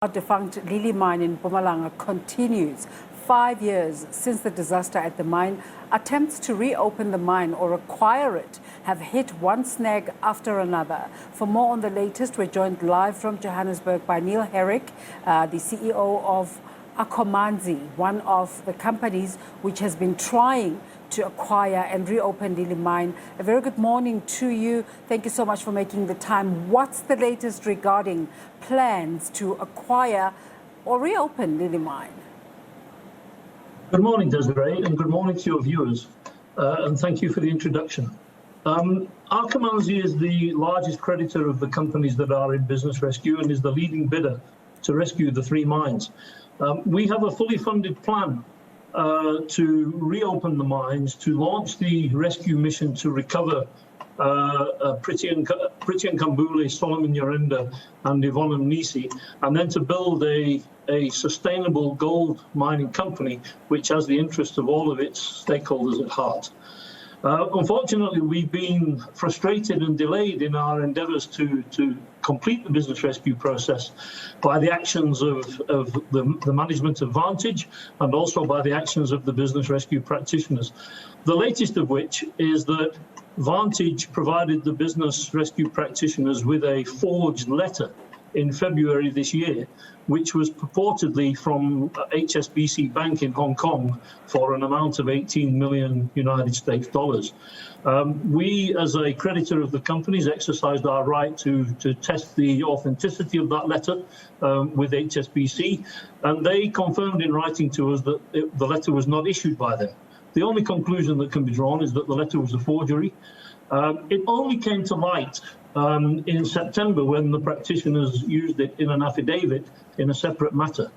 Our defunct Lily mine in Mpumalanga continues. 5 years since the disaster at the mine, attempts to reopen the mine or acquire it have hit one snag after another. For more on the latest, we're joined live from Johannesburg by Neil Herrick, the CEO of Arqomanzi, one of the companies which has been trying to acquire and reopen Lily mine. A very good morning to you. Thank you so much for making the time. What's the latest regarding plans to acquire or reopen Lily mine? Good morning, Desiree, and good morning to your viewers, and thank you for the introduction. Arqomanzi is the largest creditor of the companies that are in business rescue and is the leading bidder to rescue the three mines. We have a fully funded plan to reopen the mines, to launch the rescue mission to recover Prithian Kambule, Solomon Yorenda, and Yvonne Nisi, and then to build a sustainable gold mining company which has the interest of all of its stakeholders at heart. Unfortunately, we've been frustrated and delayed in our endeavours to complete the business rescue process by the actions of the management of Vantage and also by the actions of the business rescue practitioners. The latest of which is that Vantage provided the business rescue practitioners with a forged letter in February this year, which was purportedly from HSBC Bank in Hong Kong for an amount of 18 million United States dollars. We, as a creditor of the companies, exercised our right to test the authenticity of that letter with HSBC, and they confirmed in writing to us that the letter was not issued by them. The only conclusion that can be drawn is that the letter was a forgery. It only came to light in September when the practitioners used it in an affidavit in a separate matter.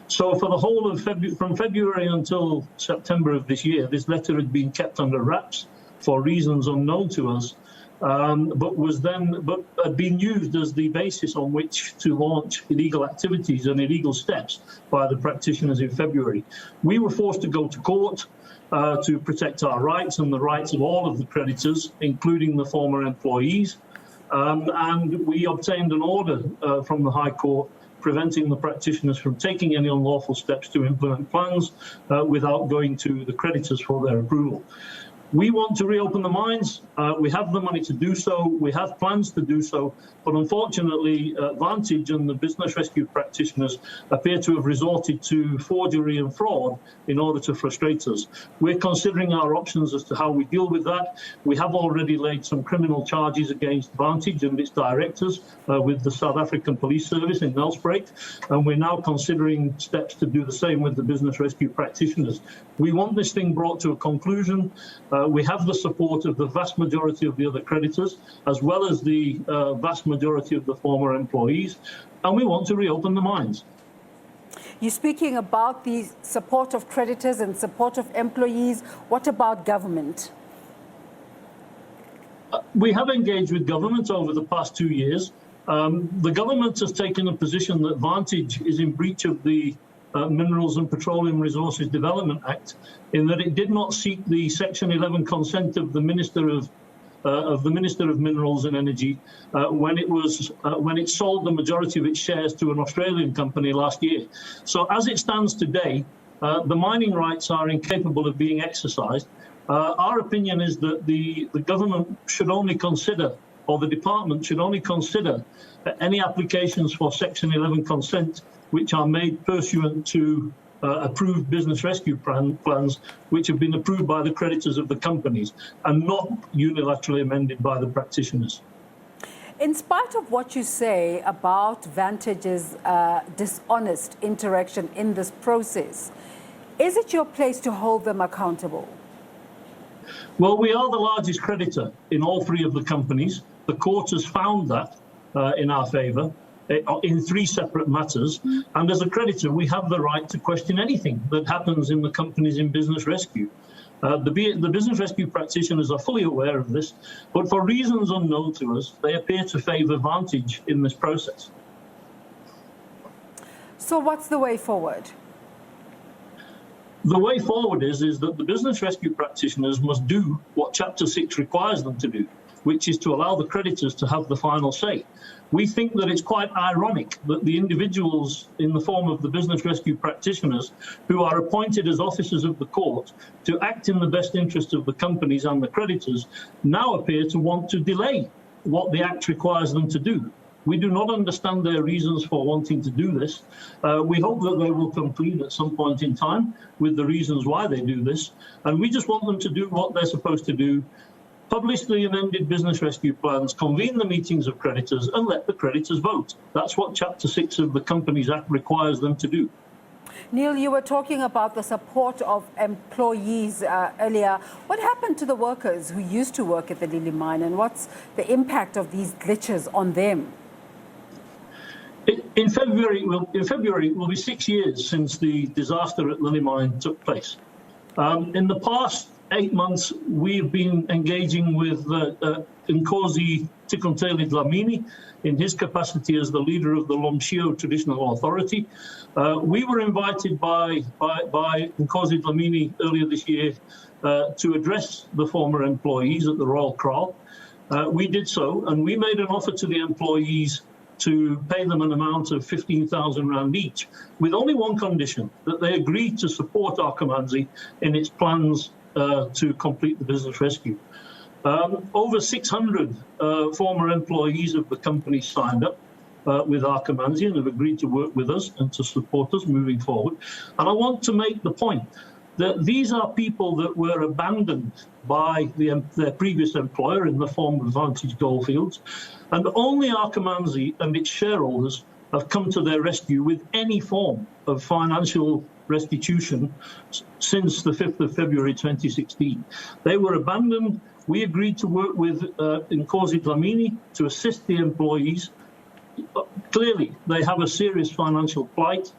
So for the whole of from February until September of this year, this letter had been kept under wraps for reasons unknown to us, but had been used as the basis on which to launch illegal activities and illegal steps by the practitioners in February. We were forced to go to court to protect our rights and the rights of all of the creditors, including the former employees. And we obtained an order from the High Court preventing the practitioners from taking any unlawful steps to implement plans without going to the creditors for their approval. We want to reopen the mines. We have the money to do so. We have plans to do so. But unfortunately, Vantage and the business rescue practitioners appear to have resorted to forgery and fraud in order to frustrate us. We're considering our options as to how we deal with that. We have already laid some criminal charges against Vantage and its directors with the South African Police Service in Nelspruit, and we're now considering steps to do the same with the business rescue practitioners. We want this thing brought to a conclusion. We have the support of the vast majority of the other creditors, as well as the vast majority of the former employees, and we want to reopen the mines. You're speaking about the support of creditors and support of employees. What about government? We have engaged with government over the past 2 years. The government has taken a position that Vantage is in breach of the Minerals and Petroleum Resources Development Act, in that it did not seek the Section 11 consent of the Minister of Minerals and Energy when it sold the majority of its shares to an Australian company last year. So as it stands today, the mining rights are incapable of being exercised. Our opinion is that the government should only consider, or the department should only consider, any applications for Section 11 consent which are made pursuant to approved business rescue plans which have been approved by the creditors of the companies and not unilaterally amended by the practitioners. In spite of what you say about Vantage's dishonest interaction in this process, is it your place to hold them accountable? Well, we are the largest creditor in all three of the companies. The court has found that in our favour in 3 separate matters, and as a creditor we have the right to question anything that happens in the companies in business rescue. The business rescue practitioners are fully aware of this, but for reasons unknown to us, they appear to favour Vantage in this process. So what's the way forward? The way forward is that the business rescue practitioners must do what Chapter 6 requires them to do, which is to allow the creditors to have the final say. We think that it's quite ironic that the individuals in the form of the business rescue practitioners who are appointed as officers of the court to act in the best interest of the companies and the creditors now appear to want to delay what the Act requires them to do. We do not understand their reasons for wanting to do this. We hope that they will come clean at some point in time with the reasons why they do this. And we just want them to do what they're supposed to do: publish the amended business rescue plans, convene the meetings of creditors, and let the creditors vote. That's what Chapter 6 of the Companies Act requires them to do. Neil, you were talking about the support of employees earlier. What happened to the workers who used to work at the Lily mine, and what's the impact of these glitches on them? In February, it will be 6 years since the disaster at Lily mine took place. In the past 8 months, we've been engaging with Nkosi Tikonteli Dlamini in his capacity as the leader of the Lomshio Traditional Authority. We were invited by Nkosi Dlamini earlier this year to address the former employees at the Royal Kraal. We did so, and we made an offer to the employees to pay them an amount of 15,000 rand each, with only one condition: that they agreed to support Arqomanzi in its plans to complete the business rescue. Over 600 former employees of the company signed up with Arqomanzi and have agreed to work with us and to support us moving forward. And I want to make the point that these are people that were abandoned by their previous employer in the form of Vantage Goldfields, and only Arqomanzi and its shareholders have come to their rescue with any form of financial restitution since the 5th of February 2016. They were abandoned. We agreed to work with Nkosi Dlamini to assist the employees. Clearly, they have a serious financial plight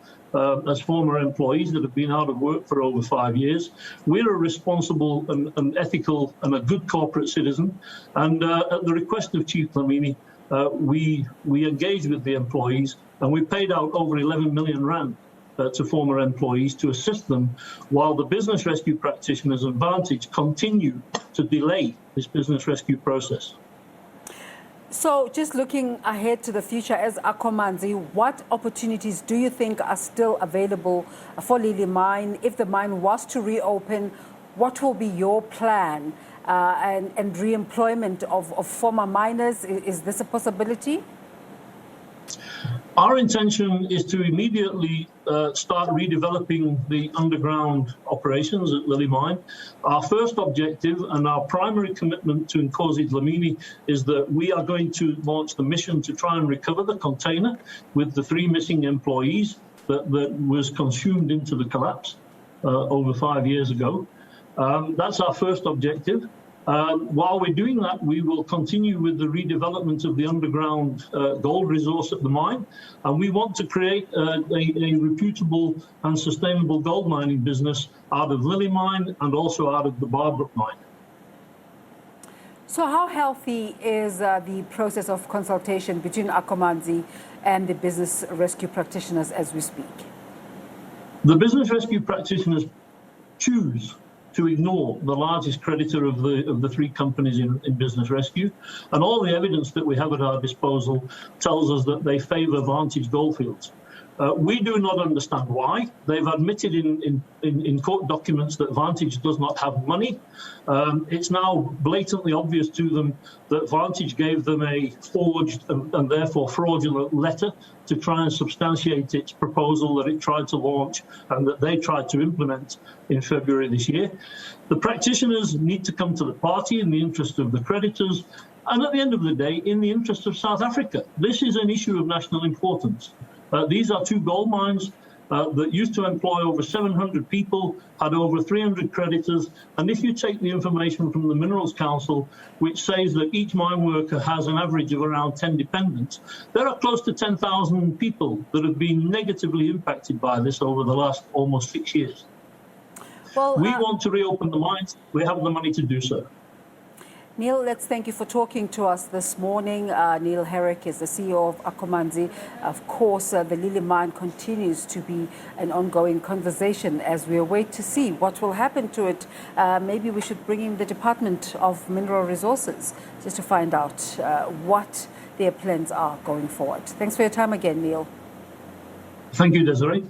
as former employees that have been out of work for over 5 years. We're a responsible and ethical and a good corporate citizen. And at the request of Chief Dlamini, we engaged with the employees, and we paid out over 11 million rand to former employees to assist them while the business rescue practitioners and Vantage continue to delay this business rescue process. So just looking ahead to the future as Arqomanzi, what opportunities do you think are still available for Lily mine? If the mine was to reopen, what will be your plan and re-employment of former miners? Is this a possibility? Our intention is to immediately start redeveloping the underground operations at Lily mine. Our first objective and our primary commitment to Nkosi Dlamini is that we are going to launch the mission to try and recover the container with the 3 missing employees that was consumed into the collapse over 5 years ago. That's our first objective. While we're doing that, we will continue with the redevelopment of the underground gold resource at the mine, and we want to create a reputable and sustainable gold mining business out of Lily mine and also out of the Barbrook mine. So how healthy is the process of consultation between Arqomanzi and the business rescue practitioners as we speak? The business rescue practitioners choose to ignore the largest creditor of the 3 companies in business rescue, and all the evidence that we have at our disposal tells us that they favour Vantage Goldfields. We do not understand why. They've admitted in court documents that Vantage does not have money. It's now blatantly obvious to them that Vantage gave them a forged and therefore fraudulent letter to try and substantiate its proposal that it tried to launch and that they tried to implement in February this year. The practitioners need to come to the party in the interest of the creditors and, at the end of the day, in the interest of South Africa. This is an issue of national importance. These are 2 gold mines that used to employ over 700 people, had over 300 creditors. And if you take the information from the Minerals Council, which says that each mine worker has an average of around 10 dependents, there are close to 10,000 people that have been negatively impacted by this over the last almost 6 years. Well, we want to reopen the mines. We have the money to do so. Neil, let's thank you for talking to us this morning. Neil Herrick is the CEO of Arqomanzi. Of course, the Lily mine continues to be an ongoing conversation as we await to see what will happen to it. Maybe we should bring in the Department of Mineral Resources just to find out what their plans are going forward. Thanks for your time again, Neil. Thank you, Desiree.